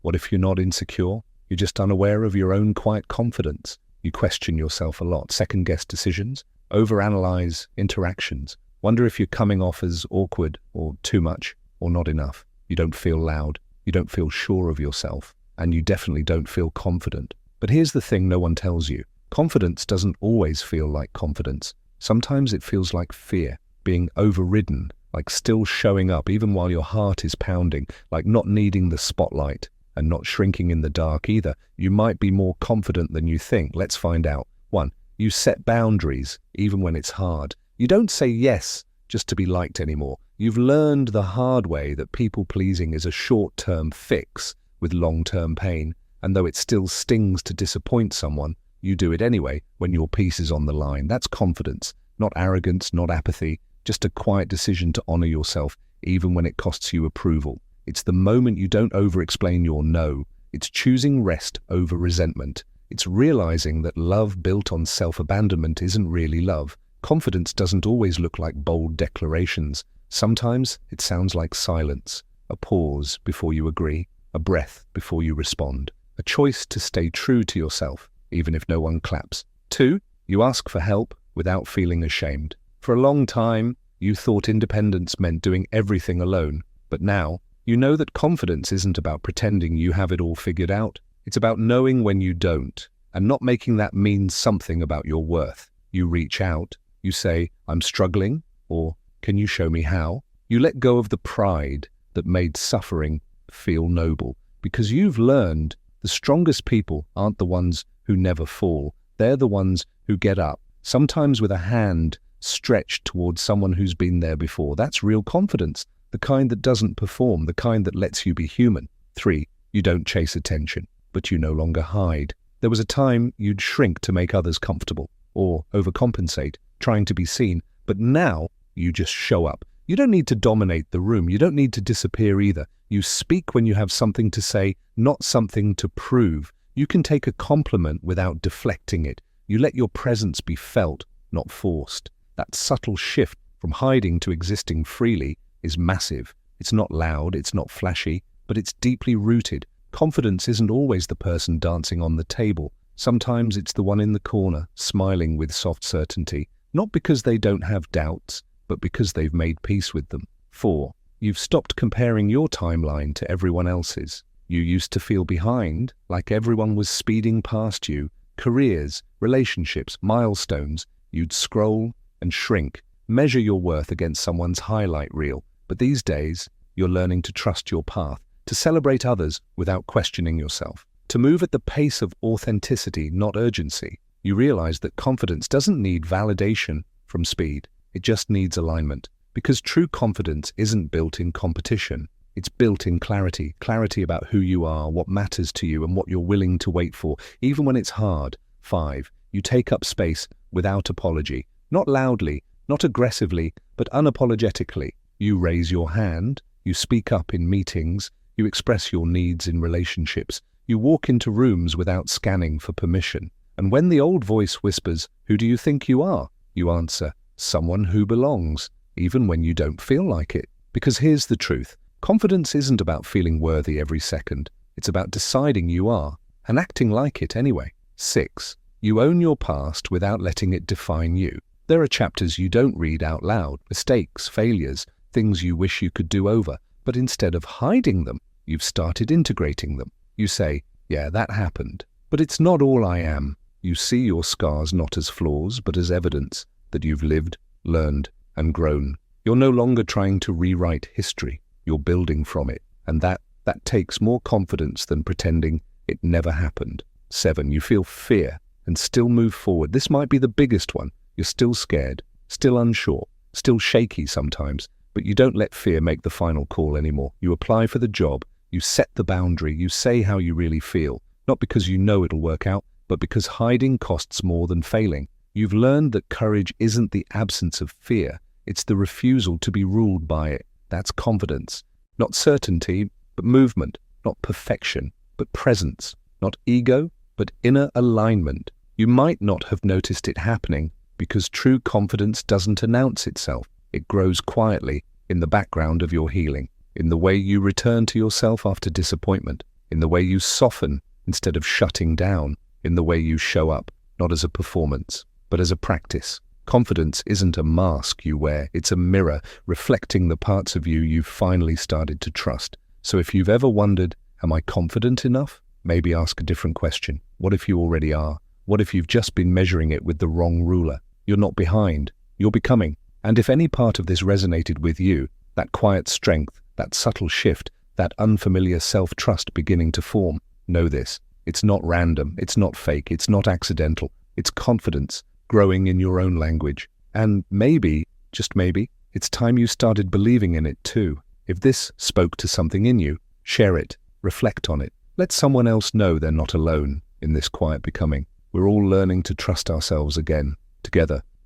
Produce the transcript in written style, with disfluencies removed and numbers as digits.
What if you're not insecure? You're just unaware of your own quiet confidence. You question yourself a lot, second-guess decisions, overanalyze interactions, wonder if you're coming off as awkward or too much or not enough. You don't feel loud, you don't feel sure of yourself, and you definitely don't feel confident. But here's the thing no one tells you. Confidence doesn't always feel like confidence. Sometimes it feels like fear, being overridden, like still showing up even while your heart is pounding, like not needing the spotlight and not shrinking in the dark either. You might be more confident than you think. Let's find out. 1. You set boundaries even when it's hard. You don't say yes just to be liked anymore. You've learned the hard way that people-pleasing is a short-term fix with long-term pain, and though it still stings to disappoint someone, you do it anyway when your peace is on the line. That's confidence, not arrogance, not apathy, just a quiet decision to honor yourself even when it costs you approval. It's the moment you don't over-explain your no. It's choosing rest over resentment. It's realizing that love built on self-abandonment isn't really love. Confidence doesn't always look like bold declarations. Sometimes it sounds like silence, a pause before you agree, a breath before you respond, a choice to stay true to yourself, even if no one claps. 2. You ask for help without feeling ashamed. For a long time, you thought independence meant doing everything alone, but now you know that confidence isn't about pretending you have it all figured out. It's about knowing when you don't, and not making that mean something about your worth. You reach out, you say, "I'm struggling," or "Can you show me how?" You let go of the pride that made suffering feel noble, because you've learned the strongest people aren't the ones who never fall. They're the ones who get up, sometimes with a hand stretched towards someone who's been there before. That's real confidence, the kind that doesn't perform, the kind that lets you be human. 3. You don't chase attention, but you no longer hide. There was a time you'd shrink to make others comfortable, or overcompensate, trying to be seen, but now you just show up. You don't need to dominate the room. You don't need to disappear either. You speak when you have something to say, not something to prove. You can take a compliment without deflecting it. You let your presence be felt, not forced. That subtle shift from hiding to existing freely is massive. It's not loud, it's not flashy, but it's deeply rooted. Confidence isn't always the person dancing on the table. Sometimes it's the one in the corner, smiling with soft certainty, not because they don't have doubts, but because they've made peace with them. 4. You've stopped comparing your timeline to everyone else's. You used to feel behind, like everyone was speeding past you. Careers, relationships, milestones. You'd scroll and shrink, measure your worth against someone's highlight reel. But these days, you're learning to trust your path, to celebrate others without questioning yourself, to move at the pace of authenticity, not urgency. You realize that confidence doesn't need validation from speed. It just needs alignment. Because true confidence isn't built in competition. It's built in clarity. Clarity about who you are, what matters to you, and what you're willing to wait for, even when it's hard. 5. You take up space without apology. Not loudly, not aggressively, but unapologetically. You raise your hand, you speak up in meetings, you express your needs in relationships, you walk into rooms without scanning for permission. And when the old voice whispers, "Who do you think you are?" you answer, "Someone who belongs," even when you don't feel like it. Because here's the truth. Confidence isn't about feeling worthy every second. It's about deciding you are, and acting like it anyway. 6. You own your past without letting it define you. There are chapters you don't read out loud, mistakes, failures, things you wish you could do over, but instead of hiding them, you've started integrating them. You say, "Yeah, that happened, but it's not all I am." You see your scars not as flaws, but as evidence that you've lived, learned, and grown. You're no longer trying to rewrite history. You're building from it, and that takes more confidence than pretending it never happened. 7. You feel fear and still move forward. This might be the biggest one. You're still scared, still unsure, still shaky sometimes, but you don't let fear make the final call anymore. You apply for the job, you set the boundary, you say how you really feel, not because you know it'll work out, but because hiding costs more than failing. You've learned that courage isn't the absence of fear, it's the refusal to be ruled by it. That's confidence. Not certainty, but movement. Not perfection, but presence. Not ego, but inner alignment. You might not have noticed it happening because true confidence doesn't announce itself. It grows quietly in the background of your healing, in the way you return to yourself after disappointment, in the way you soften instead of shutting down, in the way you show up, not as a performance, but as a practice. Confidence isn't a mask you wear, it's a mirror reflecting the parts of you you've finally started to trust. So if you've ever wondered, am I confident enough? Maybe ask a different question. What if you already are? What if you've just been measuring it with the wrong ruler? You're not behind, you're becoming. And if any part of this resonated with you, that quiet strength, that subtle shift, that unfamiliar self-trust beginning to form, know this. It's not random, it's not fake, it's not accidental. It's confidence growing in your own language. And maybe, just maybe, it's time you started believing in it too. If this spoke to something in you, share it, reflect on it. Let someone else know they're not alone in this quiet becoming. We're all learning to trust ourselves again, together.